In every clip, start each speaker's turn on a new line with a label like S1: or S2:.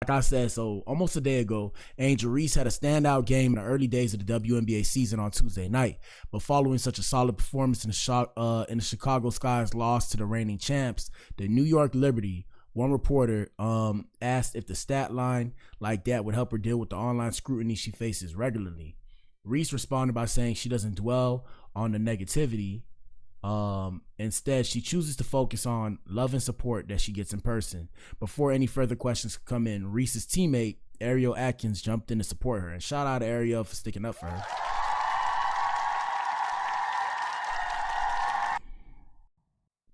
S1: I said, so almost a day ago, Angel Reese had a standout game in the early days of the WNBA season on Tuesday night. But following such a solid performance in the Chicago Sky's loss to the reigning champs, the New York Liberty, one reporter asked if the stat line like that would help her deal with the online scrutiny she faces regularly. Reese responded by saying she doesn't dwell on the negativity. Instead, she chooses to focus on love and support that she gets in person. Before any further questions could come in, Reese's teammate, Ariel Atkins, jumped in to support her. And shout out to Ariel for sticking up for her.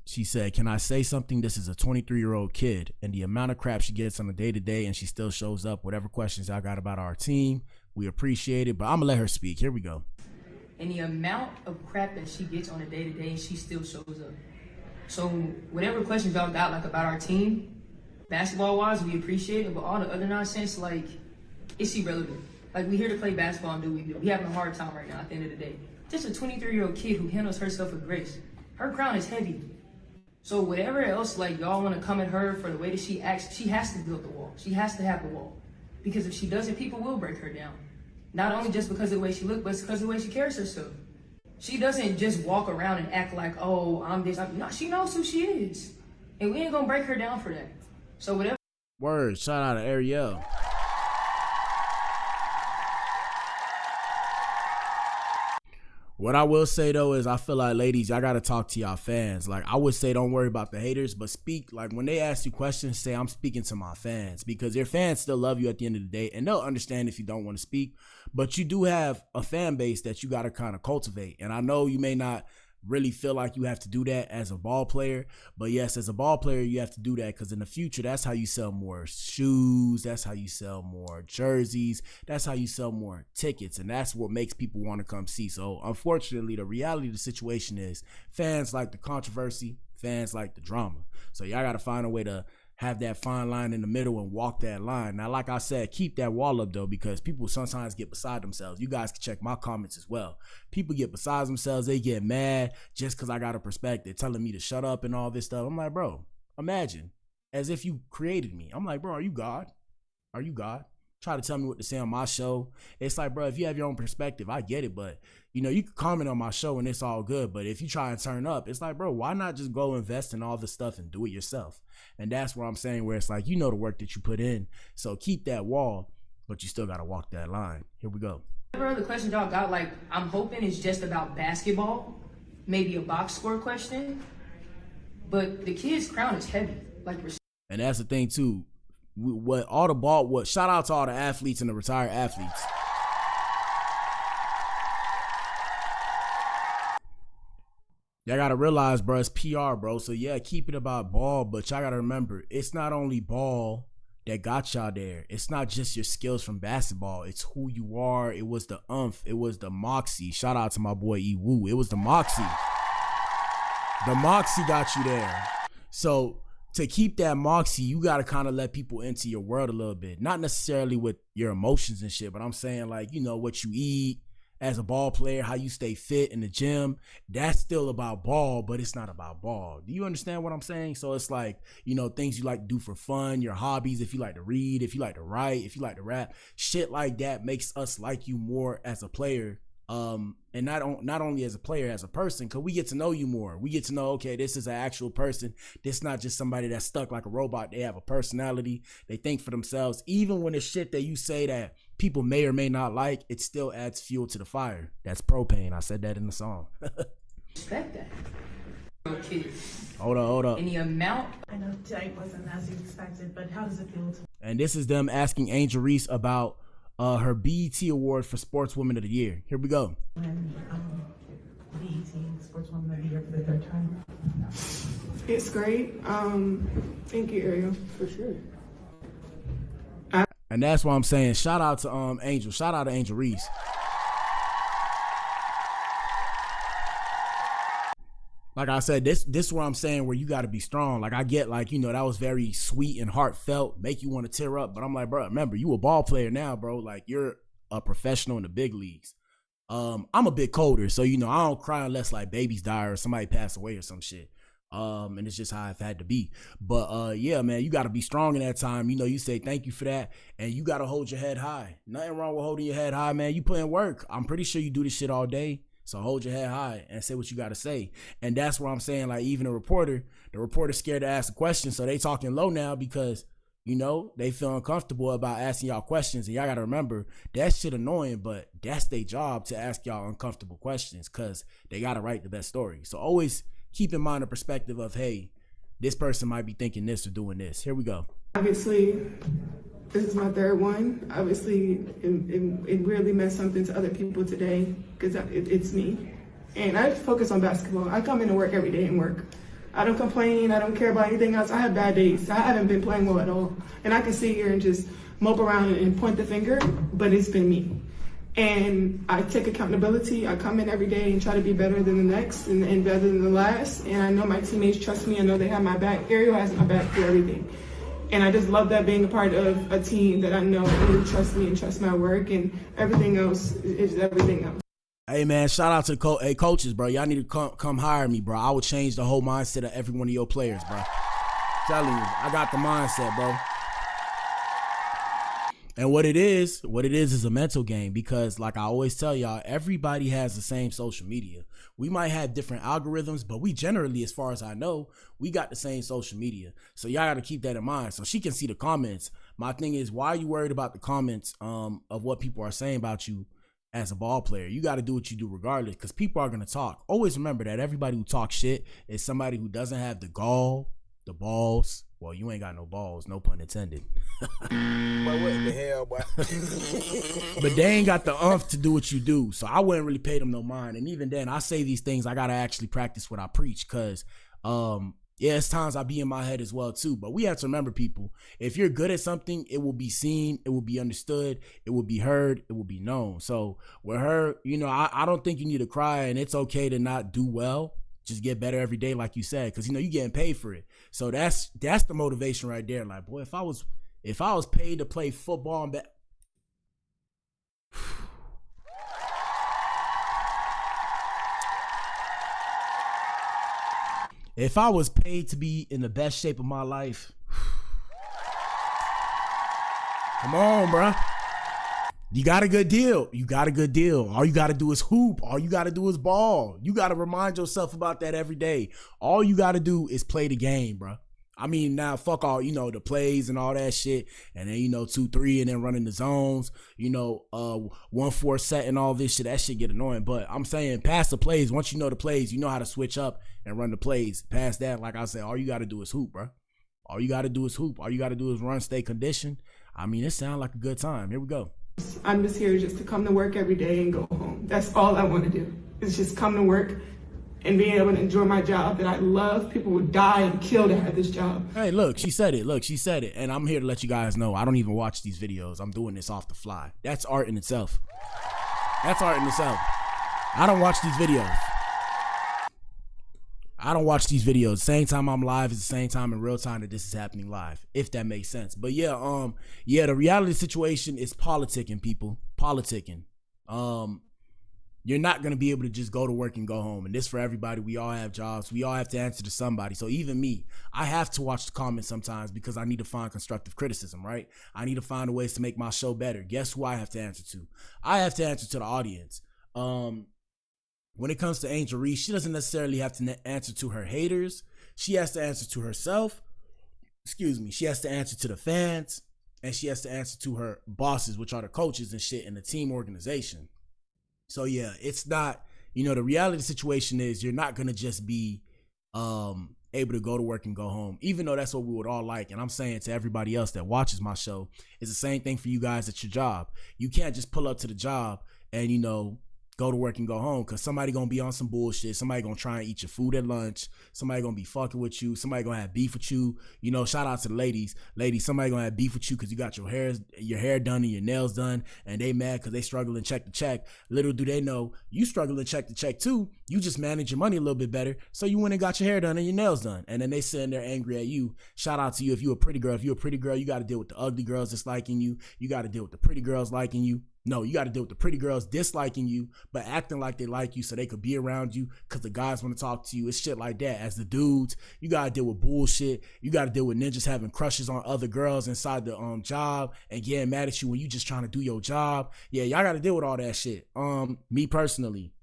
S1: She said, "Can I say something? This is a 23-year-old kid, and the amount of crap she gets on a day-to-day, and she still shows up. Whatever questions y'all got about our team, we appreciate it." But I'm going to let her speak. Here we go.
S2: And the amount of crap that she gets on a day-to-day, and she still shows up. So whatever questions y'all got, like, about our team, basketball-wise, we appreciate it, but all the other nonsense, like, it's irrelevant. Like, we here to play basketball and do what we do. We having a hard time right now at the end of the day. Just a 23-year-old kid who handles herself with grace. Her crown is heavy. So whatever else, like, y'all want to come at her for the way that she acts, she has to build the wall. She has to have the wall. Because if she doesn't, people will break her down. Not only just because of the way she looks, but because of the way she carries herself. She doesn't just walk around and act like, oh, I'm this. No, she knows who she is. And we ain't going to break her down for that. So whatever.
S1: Word. Shout out to Ariel. What I will say, though, is I feel like, ladies, y'all got to talk to y'all fans. Like, I would say don't worry about the haters, but speak. Like, when they ask you questions, say, I'm speaking to my fans. Because your fans still love you at the end of the day, and they'll understand if you don't want to speak. But you do have a fan base that you got to kind of cultivate. And I know you may not really feel like you have to do that as a ball player. But yes, as a ball player, you have to do that because in the future, that's how you sell more shoes. That's how you sell more jerseys. That's how you sell more tickets. And that's what makes people want to come see. So unfortunately, the reality of the situation is fans like the controversy, fans like the drama. So y'all got to find a way to have that fine line in the middle and walk that line. Now, like I said, keep that wall up, though, because people sometimes get beside themselves. You guys can check my comments as well. People get beside themselves. They get mad just because I got a perspective telling me to shut up and all this stuff. I'm like, bro, imagine as if you created me. I'm like, bro, are you God? Are you God? Try to tell me what to say on my show. It's like, bro, if you have your own perspective, I get it. But, you know, you can comment on my show and it's all good. But if you try and turn up, it's like, bro, why not just go invest in all this stuff and do it yourself? And that's what I'm saying, where it's like, you know, the work that you put in. So keep that wall, but you still got to walk that line. Here we go.
S2: Whatever other questions y'all got, like, I'm hoping it's just about basketball, maybe a box score question. But the kid's crown is heavy. Like,
S1: and that's the thing, too. Shout out to all the athletes and the retired athletes. Y'all gotta realize, bro, it's PR, bro. So yeah, keep it about ball, but y'all gotta remember, it's not only ball that got y'all there. It's not just your skills from basketball. It's who you are. It was the it was the moxie. Shout out to my boy E Woo. It was the moxie. The moxie got you there. So to keep that moxie, you got to kind of let people into your world a little bit. Not necessarily with your emotions and shit, but I'm saying, like, you know, what you eat as a ball player, how you stay fit in the gym. That's still about ball, but it's not about ball. Do you understand what I'm saying? So it's like, you know, things you like to do for fun, your hobbies, if you like to read, if you like to write, if you like to rap, shit like that makes us like you more as a player. And not only as a player, as a person, because we get to know you more. We get to know, okay, this is an actual person. This is not just somebody that's stuck like a robot. They have a personality. They think for themselves. Even when it's shit that you say that people may or may not like, it still adds fuel to the fire. That's propane. I said that in the song.
S2: Respect that. Okay.
S1: Hold up.
S2: And the amount.
S3: I know today wasn't as you expected, but how does it feel to?
S1: And this is them asking Angel Reese about her BET Award for Sportswoman of the Year. Here we go.
S3: And BET Sportswoman of the Year for the third time.
S4: It's great. Thank you, Ariel, for sure.
S1: And that's why I'm saying shout out to Angel. Shout out to Angel Reese. Like I said, this is where I'm saying where you got to be strong. Like I get, like, you know, that was very sweet and heartfelt, make you want to tear up. But I'm like, bro, remember, you a ball player now, bro. Like, you're a professional in the big leagues. I'm a bit colder, so, you know, I don't cry unless like babies die or somebody pass away or some shit. And it's just how I've had to be. But yeah, man, you got to be strong in that time. You know, you say thank you for that, and you got to hold your head high. Nothing wrong with holding your head high, man. You put in work. I'm pretty sure you do this shit all day. So hold your head high and say what you got to say. And that's where I'm saying, like, even the reporter's scared to ask a question. So they talking low now because, you know, they feel uncomfortable about asking y'all questions. And y'all got to remember, that shit annoying, but that's their job to ask y'all uncomfortable questions because they got to write the best story. So always keep in mind the perspective of, hey, this person might be thinking this or doing this. Here we go.
S4: Obviously, this is my third one. Obviously, it really meant something to other people today because it's me. And I focus on basketball. I come into work every day and work. I don't complain. I don't care about anything else. I have bad days. I haven't been playing well at all. And I can sit here and just mope around and point the finger, but it's been me. And I take accountability. I come in every day and try to be better than the next and better than the last. And I know my teammates trust me. I know they have my back. Ariel has my back through everything. And I just love that being a part of a team that I know really trusts me and trusts my work, and everything else is everything else.
S1: Hey, man, shout out to the coaches, bro. Y'all need to come hire me, bro. I would change the whole mindset of every one of your players, bro. Telling you, I got the mindset, bro. And what it is a mental game because, like I always tell y'all, everybody has the same social media. We might have different algorithms, but we generally, as far as I know, we got the same social media. So y'all got to keep that in mind. So she can see the comments. My thing is, why are you worried about the comments of what people are saying about you as a ball player? You got to do what you do regardless because people are going to talk. Always remember that everybody who talks shit is somebody who doesn't have the gall, the balls. Well, you ain't got no balls, no pun intended.
S5: But what the hell, boy?
S1: But they ain't got the umph to do what you do. So I wouldn't really pay them no mind. And even then, I say these things, I got to actually practice what I preach because, yeah, it's times I be in my head as well, too. But we have to remember, people, if you're good at something, it will be seen, it will be understood, it will be heard, it will be known. So with her, you know, I don't think you need to cry, and it's okay to not do well. Just get better every day, like you said, because, you know, you're getting paid for it. So that's the motivation right there. Like, boy, if I was paid to play football and if I was paid to be in the best shape of my life, come on, bro. You got a good deal. You got a good deal. All you got to do is hoop. All you got to do is ball. You got to remind yourself about that every day. All you got to do is play the game, bro. I mean, now fuck all, you know, the plays and all that shit. And then, you know, 2-3 and then running the zones, you know, 1-4 set and all this shit. That shit get annoying. But I'm saying past the plays, once you know the plays, you know how to switch up and run the plays. Past that, like I said, all you got to do is hoop, bro. All you got to do is hoop. All you got to do is run, stay conditioned. I mean, it sounds like a good time. Here we go.
S4: I'm just here just to come to work every day and go home. That's all I want to do. Is just come to work and being able to enjoy my job that I love. People would die and kill to have this job.
S1: Hey, look, she said it. Look, she said it. And I'm here to let you guys know, I don't even watch these videos. I'm doing this off the fly. That's art in itself. That's art in itself. I don't watch these videos. I don't watch these videos. Same time I'm live is the same time in real time that this is happening live, if that makes sense. But yeah, the reality situation is politicking, people. Politicking. You're not gonna be able to just go to work and go home. And this for everybody. We all have jobs. We all have to answer to somebody. So even me, I have to watch the comments sometimes because I need to find constructive criticism, right? I need to find ways to make my show better. Guess who I have to answer to? I have to answer to the audience. When it comes to Angel Reese, she doesn't necessarily have to answer to her haters. She has to answer to herself. Excuse me. She has to answer to the fans, and she has to answer to her bosses, which are the coaches and shit in the team organization. So yeah, it's not, you know, the reality situation is you're not going to just be able to go to work and go home, even though that's what we would all like. And I'm saying to everybody else that watches my show, it's the same thing for you guys at your job. You can't just pull up to the job and, you know, go to work and go home because somebody gonna be on some bullshit. Somebody gonna try and eat your food at lunch. Somebody gonna be fucking with you. Somebody gonna have beef with you. You know, shout out to the ladies. Somebody gonna have beef with you because you got your hair done and your nails done, and they mad because they struggling check to check. Little do they know, you struggling check to check too. You just manage your money a little bit better, so you went and got your hair done and your nails done, and then they sitting there angry at you. Shout out to you if you a pretty girl. If you a pretty girl, you got to deal with the ugly girls that's liking you. You got to deal with the pretty girls liking you. No, you got to deal with the pretty girls disliking you, but acting like they like you so they could be around you because the guys want to talk to you. It's shit like that. As the dudes, you got to deal with bullshit. You got to deal with ninjas having crushes on other girls inside the job and getting mad at you when you just trying to do your job. Yeah, y'all got to deal with all that shit. Me personally,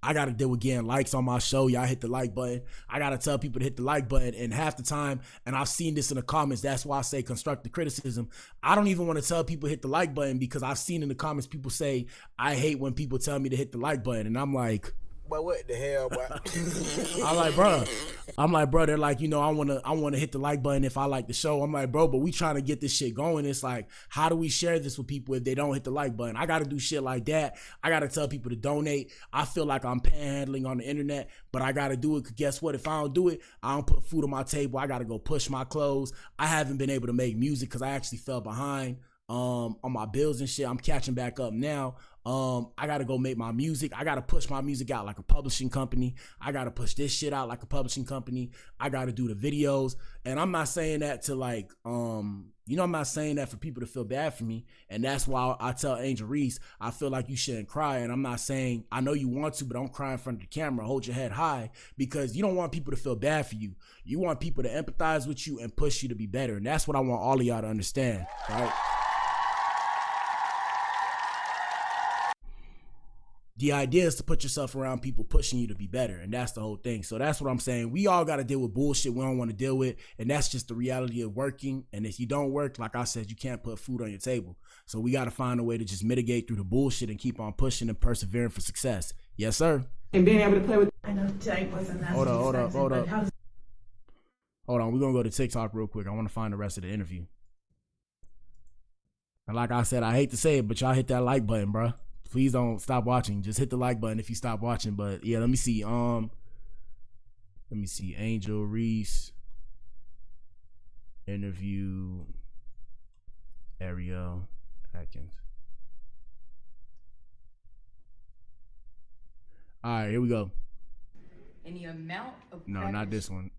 S1: I got to deal with getting likes on my show. Y'all hit the like button. I got to tell people to hit the like button. And half the time, and I've seen this in the comments, that's why I say constructive criticism. I don't even want to tell people to hit the like button because I've seen in the comments people say, I hate when people tell me to hit the like button. And I'm like,
S5: But what the hell, boy?
S1: I'm like, bro, they're like, I want to hit the like button if I like the show. I'm like, bro, but we trying to get this shit going. It's like, how do we share this with people if they don't hit the like button? I got to do shit like that. I got to tell people to donate. I feel like I'm panhandling on the internet, but I got to do it. Cause guess what? If I don't do it, I don't put food on my table. I got to go push my clothes. I haven't been able to make music because I actually fell behind on my bills and shit. I'm catching back up now. I gotta go make my music. I gotta push my music out like a publishing company. I gotta push this shit out like a publishing company. I gotta do the videos. And I'm not saying that to like, I'm not saying that for people to feel bad for me. And that's why I tell Angel Reese, I feel like you shouldn't cry. And I'm not saying, I know you want to, but don't cry in front of the camera. Hold your head high because you don't want people to feel bad for you. You want people to empathize with you and push you to be better. And that's what I want all of y'all to understand, right? The idea is to put yourself around people pushing you to be better. And that's the whole thing. So that's what I'm saying. We all got to deal with bullshit we don't want to deal with. And that's just the reality of working. And if you don't work, like I said, you can't put food on your table. So we got to find a way to just mitigate through the bullshit and keep on pushing and persevering for success. Yes, sir.
S4: And being able to play with.
S3: I know today wasn't that.
S1: Hold on. Hold on. We're going to go to TikTok real quick. I want to find the rest of the interview. And like I said, I hate to say it, but y'all hit that like button, bro. Please don't stop watching. Just hit the like button if you stop watching. But yeah, let me see. Angel Reese interview Ariel Atkins. All right, here we go.
S2: And the amount of
S1: No, not this one.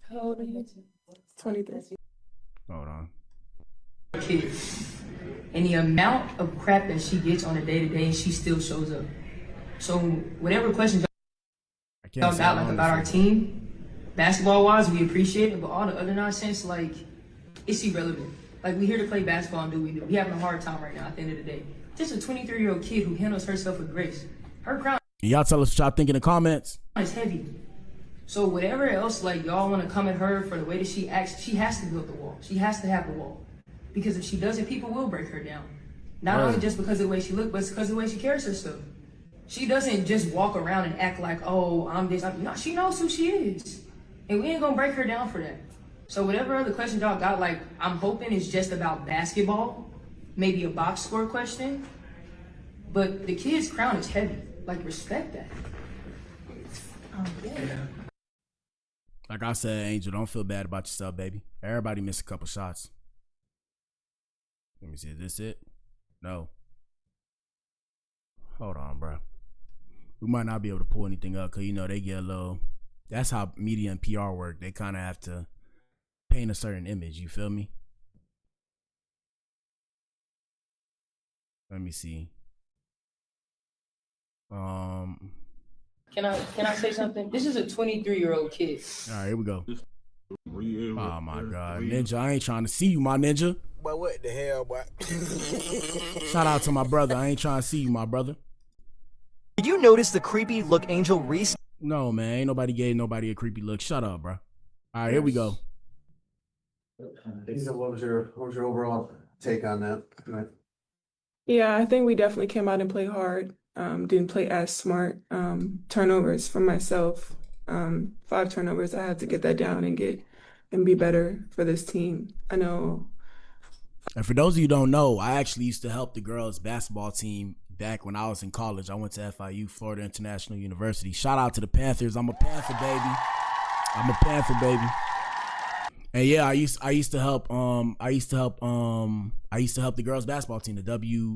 S2: How old are you?
S4: 23.
S1: Hold on.
S2: Kid. And the amount of crap that she gets on a day-to-day, and she still shows up. So whatever questions y'all got like about our team, basketball-wise, we appreciate it, but all the other nonsense, like, it's irrelevant. Like, we're here to play basketball and do what we do. We having a hard time right now at the end of the day. Just a 23-year-old kid who handles herself with grace. Her crown
S1: Y'all tell us what y'all think in the comments.
S2: is heavy. So whatever else, like, y'all want to come at her for the way that she acts, she has to build the wall. She has to have the wall. Because if she doesn't, people will break her down. Not only just because of the way she looks, but it's because of the way she carries herself. She doesn't just walk around and act like, oh, I'm this. No, she knows who she is. And we ain't gonna break her down for that. So whatever other questions y'all got, like, I'm hoping it's just about basketball. Maybe a box score question. But the kid's crown is heavy. Like, respect that. Yeah.
S1: Like I said, Angel, don't feel bad about yourself, baby. Everybody missed a couple shots. Let me see, is this it? No. Hold on, bro. We might not be able to pull anything up because, they get a little... That's how media and PR work. They kind of have to paint a certain image, you feel me? Let me see.
S2: Can I say something? This is a 23-year-old kid.
S1: All right, here we go. Oh, my God. Ninja, I ain't trying to see you, my ninja.
S5: But what the hell, boy?
S1: Shout out to my brother. I ain't trying to see you, my brother.
S6: Did you notice the creepy look Angel Reese?
S1: No, man. Ain't nobody gave nobody a creepy look. Shut up, bro. All right, here we go.
S7: So what was your overall take on that? Right.
S4: Yeah, I think we definitely came out and played hard. Didn't play as smart. Turnovers for myself. 5 turnovers. I had to get that down and be better for this team. I know.
S1: And for those of you who don't know, I actually used to help the girls basketball team back when I was in college. I went to FIU, Florida International University. Shout out to the Panthers. I'm a Panther, baby. And yeah, I used to help the girls basketball team,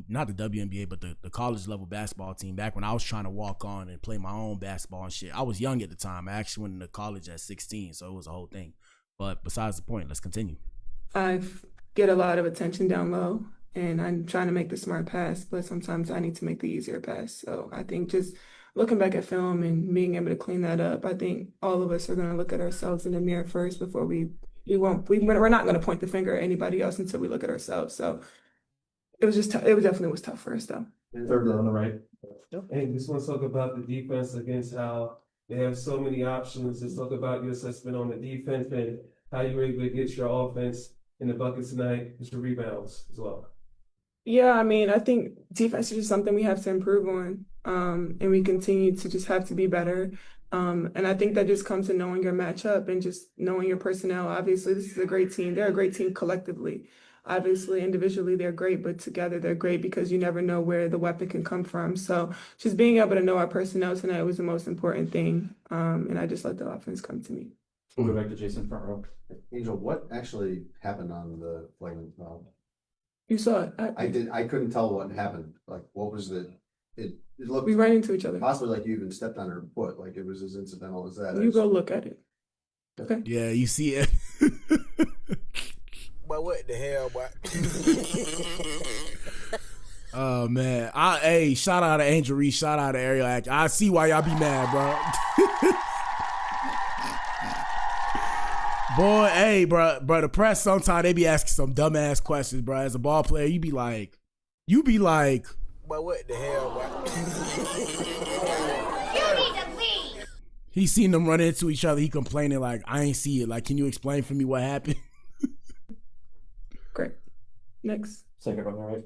S1: not the WNBA, but the college level basketball team back when I was trying to walk on and play my own basketball and shit. I was young at the time. I actually went into college at 16, so it was a whole thing. But besides the point, let's continue.
S4: I get a lot of attention down low, and I'm trying to make the smart pass, but sometimes I need to make the easier pass. So I think just looking back at film and being able to clean that up, I think all of us are going to look at ourselves in the mirror first before we're not going to point the finger at anybody else until we look at ourselves. So it was just it definitely was tough for us though.
S8: Third on the right. Hey, just want to talk about the defense against how they have so many options. Just talk about your assessment on the defense and how you were able to get your offense in the buckets tonight, just your rebounds as well.
S4: Yeah, I mean, I think defense is just something we have to improve on, and we continue to just have to be better. And I think that just comes to knowing your matchup and just knowing your personnel. Obviously, this is a great team. They're a great team collectively. Obviously, individually, they're great, but together they're great because you never know where the weapon can come from. So just being able to know our personnel tonight was the most important thing. And I just let the offense come to me.
S8: We'll go back to Jason front row.
S7: Angel, what actually happened on the flagrant foul?
S4: You saw it.
S7: I couldn't tell what happened. Like, what was it looked
S4: We ran into each other.
S7: possibly like you even stepped on her foot, like it was as incidental as that.
S4: You go look at it. Okay.
S1: Yeah, you see it.
S5: But what the hell, boy?
S1: Oh man. Hey, shout out to Angel Reese, shout out to Ariel Atkins. I see why y'all be mad, bro. Boy, hey, bro, the press sometimes they be asking some dumbass questions, bro. As a ball player, you be like,
S5: But what the hell, boy?
S9: You need to leave.
S1: he seen them run into each other. He complaining like, I ain't see it. Like, can you explain for me what happened?
S4: Great. Next.
S8: Second on the right.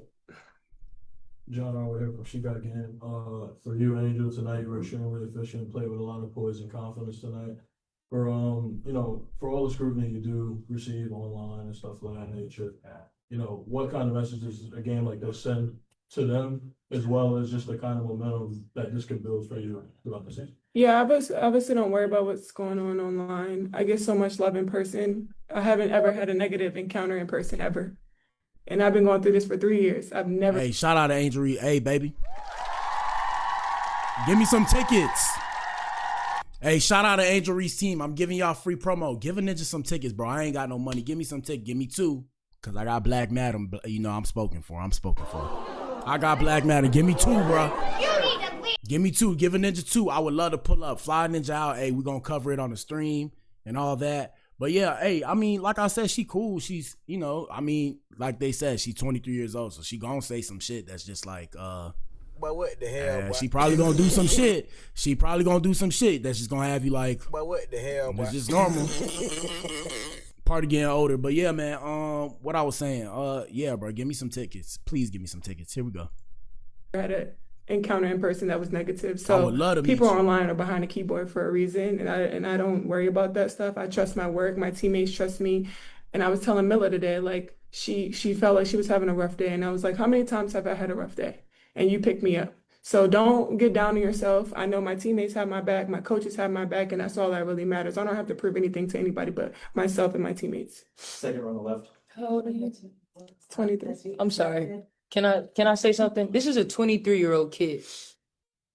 S10: John Arwood here from She Got Game. For you, Angel, tonight you were extremely efficient, played with a lot of poise and confidence tonight. For for all the scrutiny you do receive online and stuff of that nature, what kind of messages does a game like this send to them, as well as just the kind of momentum that this could build for you throughout the season?
S4: Yeah, obviously don't worry about what's going on online. I get so much love in person. I haven't ever had a negative encounter in person ever. And I've been going through this for 3 years. I've never.
S1: Hey, shout out to Angel Reese. Hey, baby. Give me some tickets. Hey, shout out to Angel Reese team. I'm giving y'all free promo. Give a ninja some tickets, bro. I ain't got no money. Give me some tickets. Give me 2. Because I got Black Madam. I'm spoken for. I got Black Madam. Give me 2, bro.
S9: You need to leave.
S1: Give me 2. Give a ninja 2. I would love to pull up. Fly ninja out. Hey, we're going to cover it on the stream and all that. But yeah, hey, I mean, like I said, she cool. She's, like they said, she's 23 years old. So she going to say some shit that's just like,
S5: But what the hell, boy?
S1: she probably gonna do some shit. She probably gonna do some shit that's just gonna have you like,
S5: But what the hell, boy?
S1: it's just normal. Part of getting older. But yeah, man, what I was saying, yeah, bro, give me some tickets. Please give me some tickets. Here we go.
S4: Had an encounter in person that was negative.
S1: I
S4: So
S1: would love to meet
S4: people
S1: you.
S4: online are behind a keyboard for a reason, and I don't worry about that stuff. I trust my work. My teammates trust me. And I was telling Milla today, like she felt like she was having a rough day, and I was like, how many times have I had a rough day? And you pick me up. So don't get down on yourself. I know my teammates have my back, my coaches have my back, and that's all that really matters. I don't have to prove anything to anybody but myself and my teammates.
S8: Second on the left.
S2: How old are you?
S4: 23.
S2: I'm sorry. Can I say something? This is a 23-year-old kid.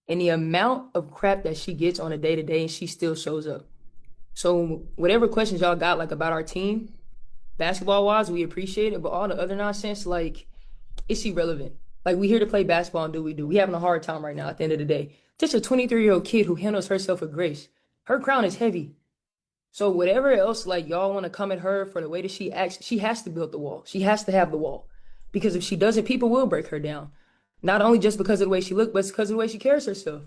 S2: And the amount of crap that she gets on a day-to-day, and she still shows up. So whatever questions y'all got like about our team, basketball-wise, we appreciate it. But all the other nonsense, like, it's irrelevant. Like, we here to play basketball and do what we do. We having a hard time right now at the end of the day. Just a 23-year-old kid who handles herself with grace. Her crown is heavy. So whatever else, like, y'all want to come at her for the way that she acts, she has to build the wall. She has to have the wall. Because if she doesn't, people will break her down. Not only just because of the way she looks, but because of the way she carries herself.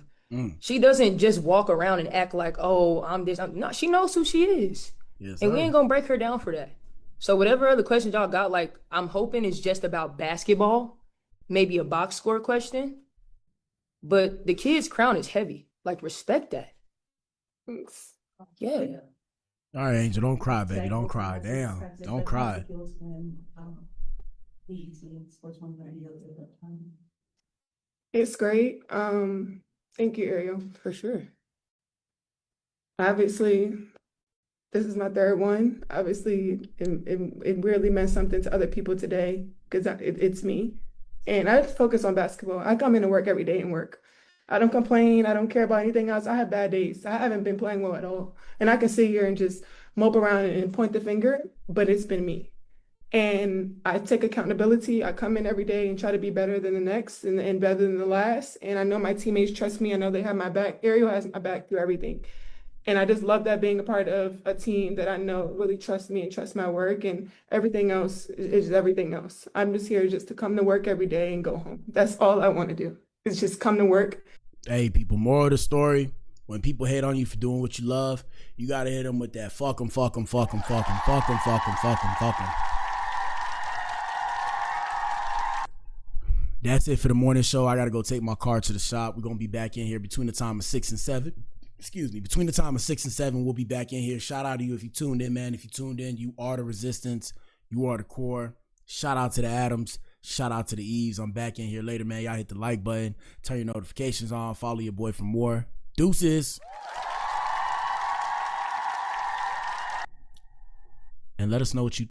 S2: She doesn't just walk around and act like, oh, I'm this. No, she knows who she is.
S1: Yes,
S2: And we ain't going to break her down for that. So whatever other questions y'all got, like, I'm hoping it's just about basketball. Maybe a box score question. But the kid's crown is heavy. Like, respect that.
S4: Thanks.
S2: Yeah.
S1: All right, Angel, don't cry, baby. Don't cry. Damn. Don't cry.
S4: It's great. Thank you, Ariel.
S2: For sure.
S4: Obviously, this is my third one. Obviously, it really meant something to other people today because it's me. And I focus on basketball. I come into work every day and work. I don't complain. I don't care about anything else. I have bad days. I haven't been playing well at all. And I can sit here and just mope around and point the finger, but it's been me. And I take accountability. I come in every day and try to be better than the next and better than the last. And I know my teammates trust me. I know they have my back. Ariel has my back through everything. And I just love that being a part of a team that I know really trusts me and trusts my work, and everything else is everything else. I'm just here just to come to work every day and go home. That's all I want to do is just come to work.
S1: Hey, people, moral of the story, when people hate on you for doing what you love, you got to hit them with that fuck them, fuck them, fuck them, fuck them, fuck them, fuck them, fuck them, fuck them. That's it for the morning show. I got to go take my car to the shop. We're going to be back in here between the time of 6 and 7. Between the time of 6 and 7, we'll be back in here. Shout out to you if you tuned in, man. If you tuned in, you are the resistance. You are the core. Shout out to the Adams. Shout out to the Eves. I'm back in here later, man. Y'all hit the like button. Turn your notifications on. Follow your boy for more. Deuces. And let us know what you